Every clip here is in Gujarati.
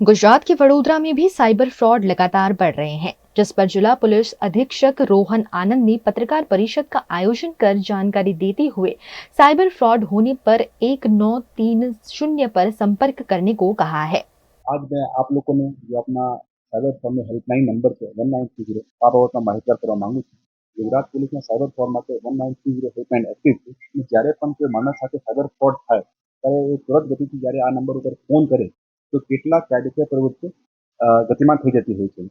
गुजरात के वडोदरा में भी साइबर फ्रॉड लगातार बढ़ रहे हैं, जिस पर जिला पुलिस अधीक्षक रोहन आनंद ने पत्रकार परिषद का आयोजन कर जानकारी देते हुए साइबर फ्रॉड होने पर 1930 पर संपर्क करने को कहा है। आज मैं आप लोगों ने जो अपना साइबर फ्रॉड में हेल्पलाइन नंबर છે 1930 આ બાબતમાં માહિતગાર કરવા માંગુ છું। ગુજરાત પોલીસના સાયબર ફ્રોડ માટે 1930 હેલ્પલાઇન એક્ટિવ છે અને જ્યારે પણ કોઈ માણસ સાથે સાયબર ફ્રોડ થાય ત્યારે એ તુરંત ગતિથી જ્યારે આ નંબર ઉપર ફોન કરે તો કેટલાક કાયદેસર પ્રવૃત્તિઓ ગતિમાન થઈ જતી હોય છે।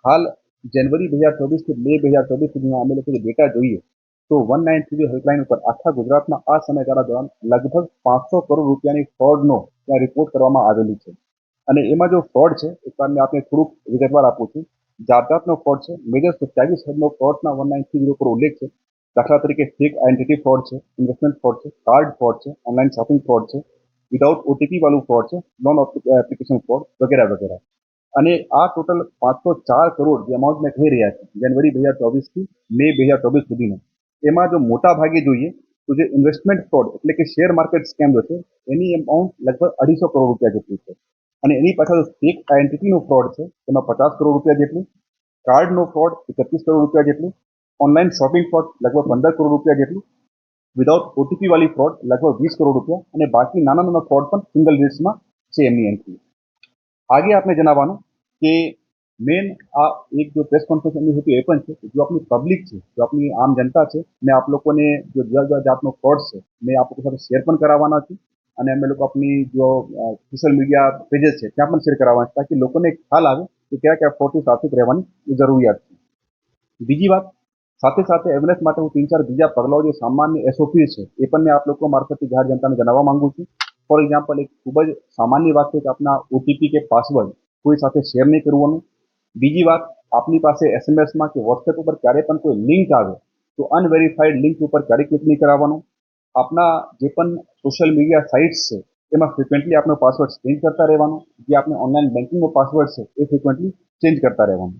હાલ જાન્યુઆરી 2024 થી મે 2024 સુધીમાં અમે લોકો ડેટા જોઈએ તો 1930 હેલ્પલાઇન ઉપર આખા ગુજરાતમાં આ સમયગાળા દરમિયાન લગભગ 500 કરોડ રૂપિયાની ફ્રોડનો ત્યાં રિપોર્ટ કરવામાં આવેલી છે। અને એમાં જો ફ્રોડ છે એક વાર મેં આપને થોડુંક વિગતવાર આપું છું। જાતજાતનો ફ્રોડ છે, મેજર 27 હદનો ફ્રોડના 1930 પર ઉલ્લેખ છે। દાખલા તરીકે ફેક આઈડેન્ટિટી ફ્રોડ છે, ઇન્વેસ્ટમેન્ટ ફ્રોડ છે, કાર્ડ ફ્રોડ છે, ઓનલાઈન શોપિંગ ફ્રોડ છે, વિધાઉટ ઓટીપી વાળું ફ્રોડ છે, નોન એપ્લિકેશન ફ્રોડ વગેરે વગેરે। અને આ ટોટલ 504 કરોડ જે અમાઉન્ટ મેં કહી રહ્યા છે જાન્યુઆરી 2024 થી મે 2024 સુધીનો, એમાં જો મોટા ભાગે જોઈએ તો જે ઇન્વેસ્ટમેન્ટ ફ્રોડ એટલે કે શેર માર્કેટ સ્કેમ जो છે એની અમાઉન્ટ લગભગ 250 કરોડ રૂપિયા જેટલી છે। અને એની પાછળ ફેક આઈડેન્ટિટીનો ફ્રોડ છે એમાં 50 કરોડ રૂપિયા જેટલું, કાર્ડનો ફ્રોડ 31 કરોડ રૂપિયા જેટલું, ઓનલાઈન શોપિંગ ફ્રોડ લગભગ 15 કરોડ રૂપિયા જેટલું, વિધાઉટ ઓટીપી વાળી ફ્રોડ लगभग 20 કરોડ રૂપિયા અને બાકી નાના નાના ફ્રોડ પણ સિંગલ ડિજિટ્સમાં છે એમની એન્ટ્રી। आगे आपने जनावानो कि मेन आ एक जो प्रेस कॉन्फ्रेंस एमनी होती है पण छे जो अपनी पब्लिक है, जो अपनी आम जनता है, मैं आप लोगों ने जो जुदा जुदा जातनो फ्रॉड है मैं आप लोगों साथे शेयर पण करावाना छुं અને અમે લોકો अपनी जो सोशल मीडिया पेजेस है ત્યાં પણ શેર કરાવવાના છે તાકી લોકોને ખ્યાલ આવે કે કયા કયા ફ્રોડથી સાવચેત રહેવાની જરૂરિયાત છે। બીજી વાત સાથે સાથે એવેરનેસ માટે હું 3-4 બીજા પગલાઓ જે સામાન્ય એસઓપી છે એ પણ મેં આપ લોકો મારફતે જાહેર જનતાને જણાવવા માંગુ છું। ફોર એક્ઝામ્પલ એક ખૂબ જ સામાન્ય વાત છે કે આપના ઓટીપી કે પાસવર્ડ કોઈ સાથે શેર નહીં કરવાનું। બીજી વાત આપની પાસે એસએમએસમાં કે વોટ્સએપ ઉપર ક્યારે પણ કોઈ લિંક આવે તો અનવેરીફાઈડ લિંક ઉપર ક્યારે ક્લિક નહીં કરાવવાનું। આપના જે પણ સોશિયલ મીડિયા સાઇટ્સ છે એમાં ફ્રિક્વન્ટલી આપનો પાસવર્ડ ચેન્જ કરતા રહેવાનો। જે આપણે ઓનલાઈન બેન્કિંગનો પાસવર્ડ છે એ ફ્રિક્વન્ટલી ચેન્જ કરતા રહેવાનું।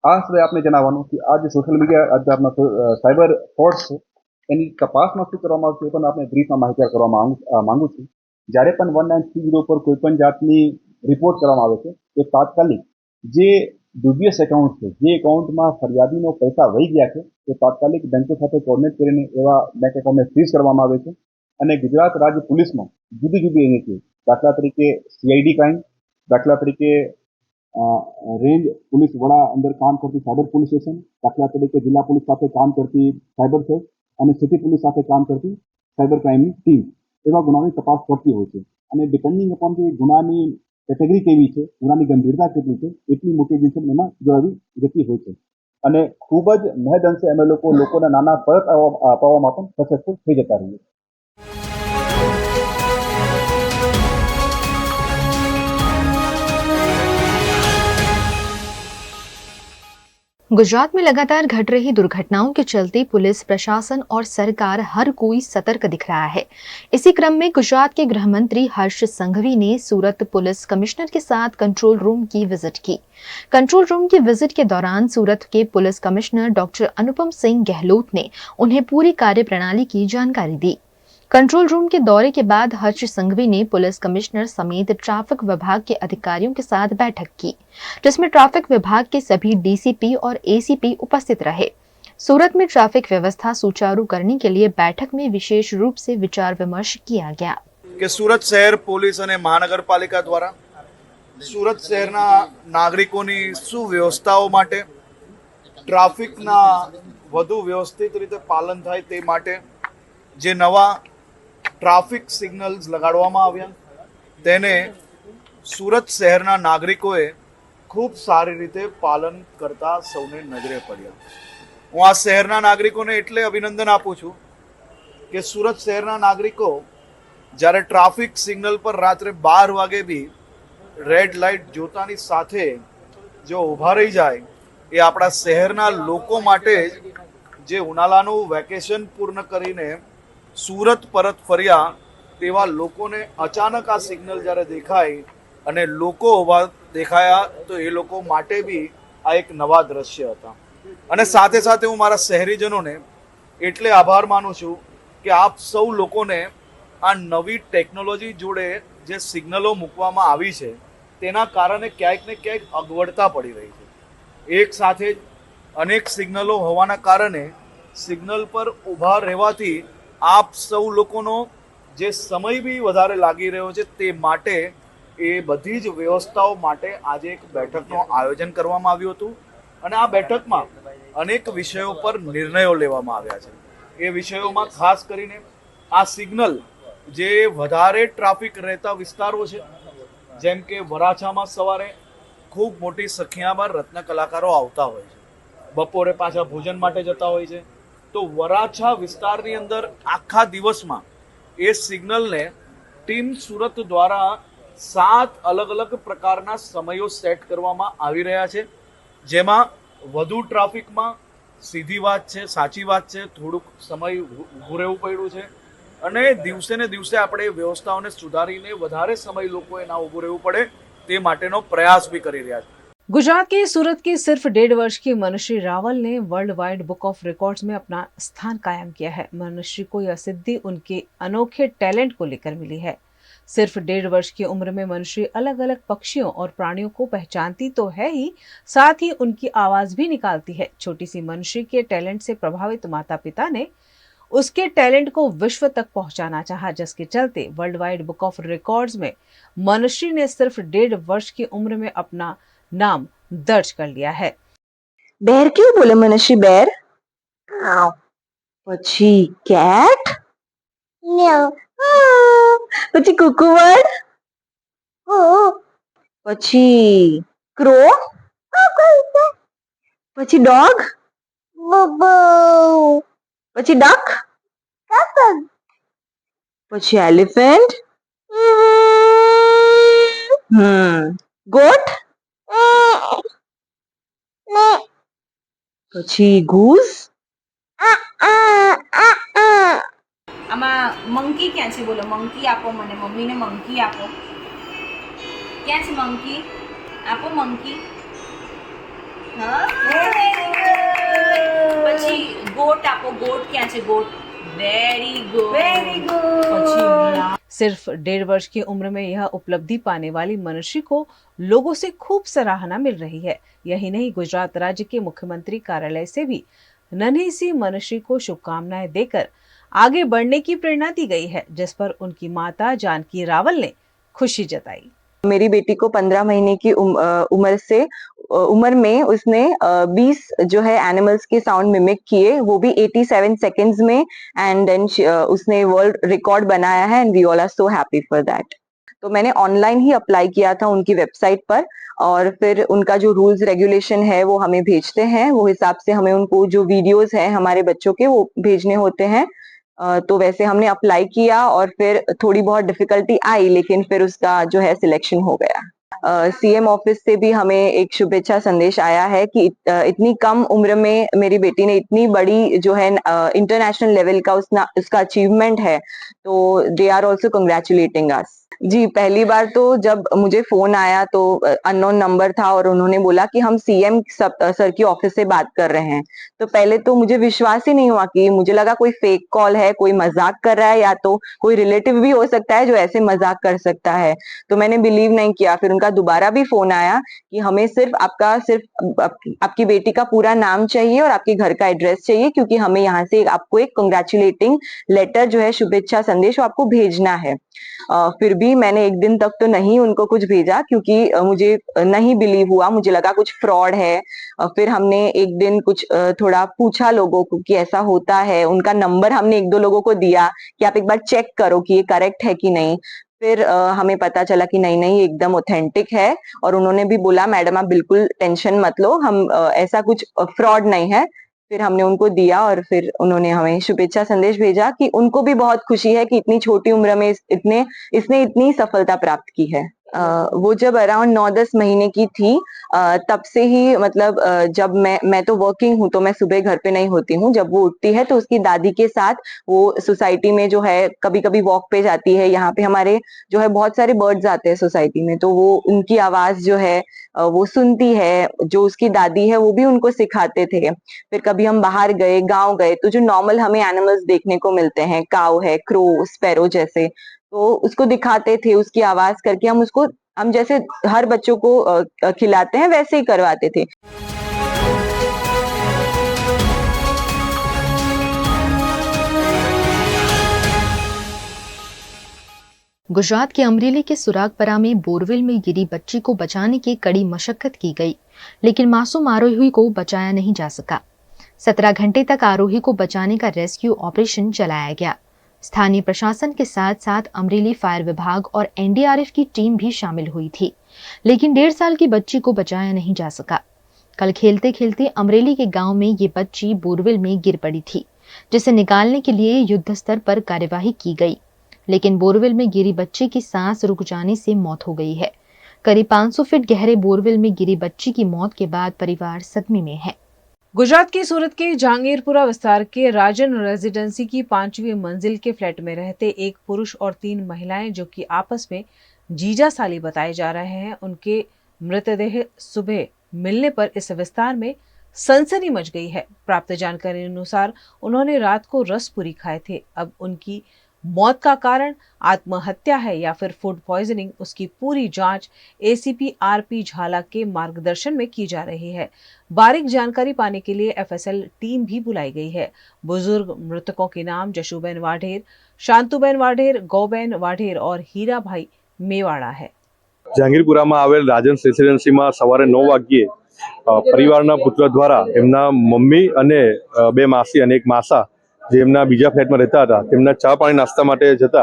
આ સિવાય આપણે જણાવવાનું કે આ જે સોશિયલ મીડિયા આપણા સાયબર ફ્રોડ છે એની તપાસમાં શું કરવામાં આવશે એ પણ આપણે બ્રીફમાં માહિતી કરવા માંગુ છું। જ્યારે પણ 1930 પર કોઈ પણ જાતની રિપોર્ટ કરવામાં આવે છે તો તાત્કાલિક જે ડુબિયસ એકાઉન્ટ છે, જે એકાઉન્ટમાં ફરિયાદીનો પૈસા વહી ગયા છે તો તાત્કાલિક બેંકો સાથે કોર્ડિનેટ કરીને એવા બેંક એકાઉન્ટને ફ્રીઝ કરવામાં આવે છે। અને ગુજરાત રાજ્ય પોલીસમાં જુદી જુદી એજન્સીઓ દાખલા તરીકે સીઆઈડી ક્રાઇમ, દાખલા તરીકે રેન્જ પોલીસ વડા અંદર કામ કરતી સાયબર પોલીસ સ્ટેશન, દાખલા તરીકે જિલ્લા પોલીસ સાથે કામ કરતી સાયબર સેલ અને સિટી પોલીસ સાથે કામ કરતી સાયબર ક્રાઇમની ટીમ એવા ગુનાની તપાસ કરતી હોય છે। અને ડિપેન્ડિંગ અપોન કે ગુનાની કેટેગરી કેવી છે, ગુનાની ગંભીરતા કેટલી છે એટલી મોટી એજન્સી એમાં જોડાવી જતી હોય છે। અને ખૂબ જ મહદઅંશે અમે લોકોને નાના પરત અપાવવામાં પણ સક્સેસફુલ થઈ જતા રહીએ। गुजरात में लगातार घट रही दुर्घटनाओं के चलते पुलिस प्रशासन और सरकार हर कोई सतर्क दिख रहा है। इसी क्रम में गुजरात के गृह मंत्री हर्ष संघवी ने सूरत पुलिस कमिश्नर के साथ कंट्रोल रूम की विजिट की। कंट्रोल रूम की विजिट के दौरान सूरत के police commissioner doctor Anupam Singh Gehlot ने उन्हें पूरी कार्यप्रणाली की जानकारी दी। कंट्रोल रूम के दौरे के बाद हर्ष संघवी ने पुलिस कमिश्नर समेत ट्रैफिक विभाग के अधिकारियों के साथ बैठक की, जिसमें ट्रैफिक विभाग के सभी डीसीपी और एसीपी उपस्थित रहे। सूरत में ट्रैफिक व्यवस्था सुचारू करने के लिए बैठक में विशेष रूप से विचार विमर्श किया गया। कि सूरत शहर पुलिस और महानगरपालिका द्वारा सूरत शहरना नागरिकोनी सुव्यवस्थाओं माटे ट्राफिकना વધુ વ્યવસ્થિત રીતે પાલન થાય તે માટે જે નવા ટ્રાફિક સિગ્નલ્સ લગાડવામાં આવ્યા તેને સુરત શહેરના નાગરિકોએ ખૂબ સારી રીતે પાલન કરતા સૌને નજરે પડ્યા। હું આ શહેરના નાગરિકોને એટલે અભિનંદન આપું છું કે સુરત શહેરના નાગરિકો જ્યારે ટ્રાફિક સિગ્નલ પર રાત્રે 12 વાગે બી રેડ લાઇટ જોતાની સાથે જો ઊભા રહી જાય એ આપણા શહેરના લોકો માટે જે ઉનાળાનું વેકેશન પૂર્ણ કરીને સુરત પરત ફર્યા તેવા લોકોને અચાનક આ સિગ્નલ જ્યારે દેખાય અને લોકો ઊભા દેખાયા તો એ લોકો માટે બી આ એક નવા દ્રશ્ય હતા। અને સાથે સાથે હું મારા શહેરીજનોને એટલે આભાર માનું છું કે આપ સૌ લોકોને આ નવી ટેકનોલોજી જોડે જે સિગ્નલો મૂકવામાં આવી છે તેના કારણે ક્યાંક ને ક્યાંક અગવડતા પડી રહી છે। એક સાથે જ અનેક સિગ્નલો હોવાના કારણે સિગ્નલ પર ઊભા રહેવાથી આપ સૌ લોકોનો જે સમય બી વધારે લાગી રહ્યો છે, તે માટે એ બધી જ વ્યવસ્થાઓ માટે આજે એક બેઠકનું આયોજન કરવામાં આવ્યું હતું અને આ બેઠકમાં અનેક વિષયો પર નિર્ણયો લેવામાં આવ્યા છે। એ વિષયોમાં ખાસ કરીને આ સિગ્નલ જે વધારે ટ્રાફિક રહેતા વિસ્તારો છે, જેમ કે વરાછામાં સવારે ખૂબ મોટી સંખ્યામાં રત્ન કલાકારો આવતા હોય છે, બપોરે પાછા ભોજન માટે જતા હોય છે, તો વરાછા વિસ્તારની અંદર આખા દિવસમાં એ સિગ્નલને ટીમ સુરત દ્વારા 7 અલગ અલગ પ્રકારના સમયો સેટ કરવામાં આવી રહ્યા છે, જેમાં વધુ ટ્રાફિકમાં સીધી વાત છે, સાચી વાત છે, થોડુંક સમય ઊભું રહેવું પડ્યું છે અને દિવસે ને દિવસે આપણે વ્યવસ્થાઓને સુધારીને વધારે સમય લોકોએ ના ઊભું રહેવું પડે તે માટેનો પ્રયાસ બી કરી રહ્યા છે। गुजरात के सूरत की सिर्फ 1.5 वर्ष की मनुश्री रावल ने world wide book of records में अपना स्थान कायम किया है। मनुश्री को यह सिद्धि उनके अनोखे टैलेंट को लेकर मिली है। सिर्फ 1.5 वर्ष की उम्र में मनुश्री अलग अलग पक्षियों और प्राणियों को पहचानती तो है ही, साथ ही उनकी आवाज भी निकालती है। छोटी सी मनुश्री के टैलेंट से प्रभावित माता पिता ने उसके टैलेंट को विश्व तक पहुंचाना चाहा, जिसके चलते world wide book of records में मनुश्री ने सिर्फ 1.5 वर्ष की उम्र में अपना नाम दर्ज कर लिया है। બેર કેવું બોલે મનુષ્ય? બેર પછી કેટ પછી કુકુબર્ડ પછી ક્રો પછી ડોગ પછી ડક પછી એલિફન્ટ ગોટ પછી ઘૂસ આમાં મંકી ક્યાં છે? બોલો મંકી આપો મને, મમ્મીને મંકી આપો। ક્યાં છે મંકી? આપો મંકી। હા, પછી ગોટ આપો, ગોટ ક્યાં છે? ગોટ, વેરી ગુડ, વેરી ગુડ। सिर्फ 1.5 वर्ष की उम्र में यह उपलब्धि पाने वाली मनुष्य को लोगों से खूब सराहना मिल रही है। यही नहीं, गुजरात राज्य के मुख्यमंत्री कार्यालय से भी नन्ही सी मनुष्य को शुभकामनाएं देकर आगे बढ़ने की प्रेरणा दी गई है, जिस पर उनकी माता जानकी रावल ने खुशी जताई। मेरी बेटी को 15 महीने की उम्र में उसने 20 जो है एनिमल्स के साउंड मिमिक किए, वो भी 87 सेकंड्स में, एंड देन उसने वर्ल्ड रिकॉर्ड बनाया है and we all are so happy for that. तो मैंने ऑनलाइन ही अप्लाई किया था उनकी वेबसाइट पर, और फिर उनका जो रूल्स रेगुलेशन है वो हमें भेजते हैं, वो हिसाब से हमें उनको जो वीडियोस हैं हमारे बच्चों के वो भेजने होते हैं। तो वैसे हमने अप्लाई किया और फिर थोड़ी बहुत डिफिकल्टी आई, लेकिन फिर उसका जो है सिलेक्शन हो गया। सीएम ऑफिस से भी हमें एक शुभेच्छा संदेश आया है कि इतनी कम उम्र में मेरी बेटी ने इतनी बड़ी जो है इंटरनेशनल लेवल का उसका अचीवमेंट है, तो दे आर ऑल्सो कंग्रेचुलेटिंग अस। जी, पहली बार तो जब मुझे फोन आया तो अननोन नंबर था और उन्होंने बोला कि हम सीएम सर की ऑफिस से बात कर रहे हैं, तो पहले तो मुझे विश्वास ही नहीं हुआ, कि मुझे लगा कोई फेक कॉल है, कोई मजाक कर रहा है, या तो कोई रिलेटिव भी हो सकता है जो ऐसे मजाक कर सकता है। तो मैंने बिलीव नहीं किया। फिर उनका दोबारा भी फोन आया कि हमें सिर्फ आपकी बेटी का पूरा नाम चाहिए और आपके घर का एड्रेस चाहिए, क्योंकि हमें यहाँ से आपको एक कंग्रेचुलेटिंग लेटर जो है शुभेच्छा संदेश वो आपको भेजना है। फिर भी मैंने एक दिन तक तो नहीं उनको कुछ भेजा, क्योंकि मुझे नहीं बिलीव हुआ, मुझे लगा कुछ फ्रॉड है। फिर हमने एक दिन कुछ थोड़ा पूछा लोगों को कि ऐसा होता है, उनका नंबर हमने 1-2 लोगों को दिया कि आप एक बार चेक करो कि ये करेक्ट है कि नहीं। फिर हमें पता चला कि नहीं एकदम ऑथेंटिक है, और उन्होंने भी बोला मैडम आप बिल्कुल टेंशन मत लो, हम ऐसा कुछ फ्रॉड नहीं है। फिर हमने उनको दिया और फिर उन्होंने हमें शुभेच्छा संदेश भेजा कि उनको भी बहुत खुशी है कि इतनी छोटी उम्र में इसने इतनी सफलता प्राप्त की है। वो जब अराउंड 9-10 महीने की थी, तब से ही मतलब जब मैं तो वर्किंग हूँ, तो मैं सुबह घर पे नहीं होती हूँ। जब वो उठती है तो उसकी दादी के साथ वो सोसाइटी में जो है कभी कभी वॉक पे जाती है। यहाँ पे हमारे जो है बहुत सारे बर्ड्स आते हैं सोसाइटी में, तो वो उनकी आवाज जो है वो सुनती है। जो उसकी दादी है वो भी उनको सिखाते थे। फिर कभी हम बाहर गए, गाँव गए, तो जो नॉर्मल हमें एनिमल्स देखने को मिलते हैं, काऊ है, क्रो, स्पैरो जैसे, तो उसको दिखाते थे, उसकी आवाज करके हम उसको हम जैसे हर बच्चों को खिलाते हैं वैसे ही करवाते थे। गुजरात के अमरेली के सुरागपरा में बोरवेल में गिरी बच्ची को बचाने की कड़ी मशक्कत की गई, लेकिन मासूम आरोही को बचाया नहीं जा सका। 17 घंटे तक आरोही को बचाने का रेस्क्यू ऑपरेशन चलाया गया। स्थानीय प्रशासन के साथ साथ अमरेली फायर विभाग और एनडीआरएफ की टीम भी शामिल हुई थी, लेकिन 1.5 साल की बच्ची को बचाया नहीं जा सका। कल खेलते खेलते अमरेली के गांव में ये बच्ची बोरवेल में गिर पड़ी थी, जिसे निकालने के लिए युद्ध स्तर पर कार्यवाही की गई, लेकिन बोरवेल में गिरी बच्ची की सांस रुक जाने से मौत हो गई है। करीब 500 फीट गहरे बोरवेल में गिरी बच्ची की मौत के बाद परिवार सदमे में है। गुजरात के सूरत के जहांगीरपुरा विस्तार के राजन रेजिडेंसी की 5वीं मंजिल के फ्लैट में रहते एक पुरुष और 3 महिलाएं जो कि आपस में जीजा साली बताए जा रहे हैं, उनके मृतदेह सुबह मिलने पर इस विस्तार में सनसनी मच गई है। प्राप्त जानकारी अनुसार उन्होंने रात को रस पूरी खाए थे। अब उनकी मौत का कारण आत्महत्या है या फिर फूड पॉइजनिंग, उसकी पूरी जांच एसीपी आरपी झाला के मार्गदर्शन में की जा रही है। बारीक जानकारी पाने के लिए एफएसएल टीम भी बुलाई गई है। बुजुर्ग मृतकों के नाम जशुबेन वाढेर, शांतुबेन वाढेर, गौबेन वाढेर और हीराभाई मेवाड़ा है। જહાંગીરપુરામાં આવેલ રાજન રેસિડેન્સીમાં સવારે 9 વાગ્યે પરિવારના પુત્ર દ્વારા એમના મમ્મી અને 2 માસી અને 1 માસા જે એમના બીજા ફ્લેટમાં રહેતા હતા તેમના ચા પાણી નાસ્તા માટે જતા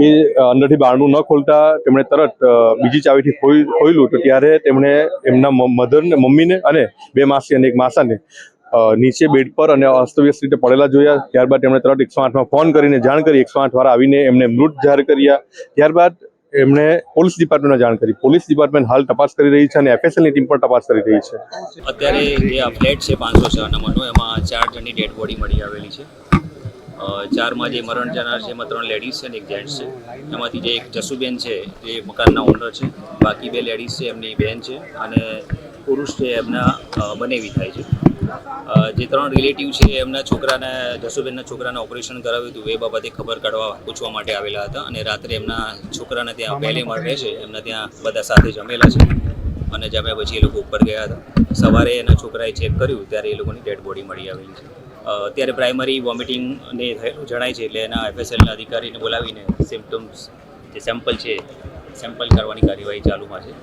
એ અંદરથી બારણું ન ખોલતા તેમણે તરત બીજી ચાવીથી ખોલ્યું તો ત્યારે તેમણે એમના મધરને મમ્મીને અને 2 માસી અને 1 માસાને નીચે બેડ પર અને અસ્તવ્યસ્ત રીતે પડેલા જોયા। ત્યારબાદ તેમણે તરત 108માં ફોન કરીને જાણ કરી। 108 વાળા આવીને એમને મૃત જાહેર કર્યા। ત્યારબાદ એમણે પોલીસ ડિપાર્ટમેન્ટને જાણ કરી। પોલીસ ડિપાર્ટમેન્ટ હાલ તપાસ કરી રહી છે અને એફએસએલની ટીમ પણ તપાસ કરી રહી છે। અત્યારે જે આ ફ્લેટ છે 506 નંબરનો, એમાં 4 જણની ડેડ બોડી મળી આવેલી છે। 4માં જે મરણ જનાર છે એમાં 3 લેડીઝ છે અને 1 જેન્ટ્સ છે। એમાંથી જે એક જસુબેન છે એ મકાનના ઓનર છે, બાકી 2 લેડીઝ છે એમની બહેન છે અને પુરુષ છે એમના બનેવી થાય છે। જે 3 રિલેટિવ છે એમના છોકરાને જસુબેનના છોકરાને ઓપરેશન કરાવ્યું હતું એ બાબતે ખબર કાઢવા પૂછવા માટે આવેલા હતા અને રાત્રે એમના છોકરાને ત્યાં પહેલી માળ રહે છે એમના ત્યાં બધા સાથે જમેલા છે અને જમ્યા પછી એ લોકો ઉપર ગયા હતા। સવારે એના છોકરાએ ચેક કર્યું ત્યારે એ લોકોની ડેડ બોડી મળી આવેલી છે। અત્યારે પ્રાઇમરી વોમિટિંગને જણાય છે એટલે એના એફએસએલના અધિકારીને બોલાવીને સિમ્પટમ્સ જે સેમ્પલ છે સેમ્પલ કરવાની કાર્યવાહી ચાલુમાં છે।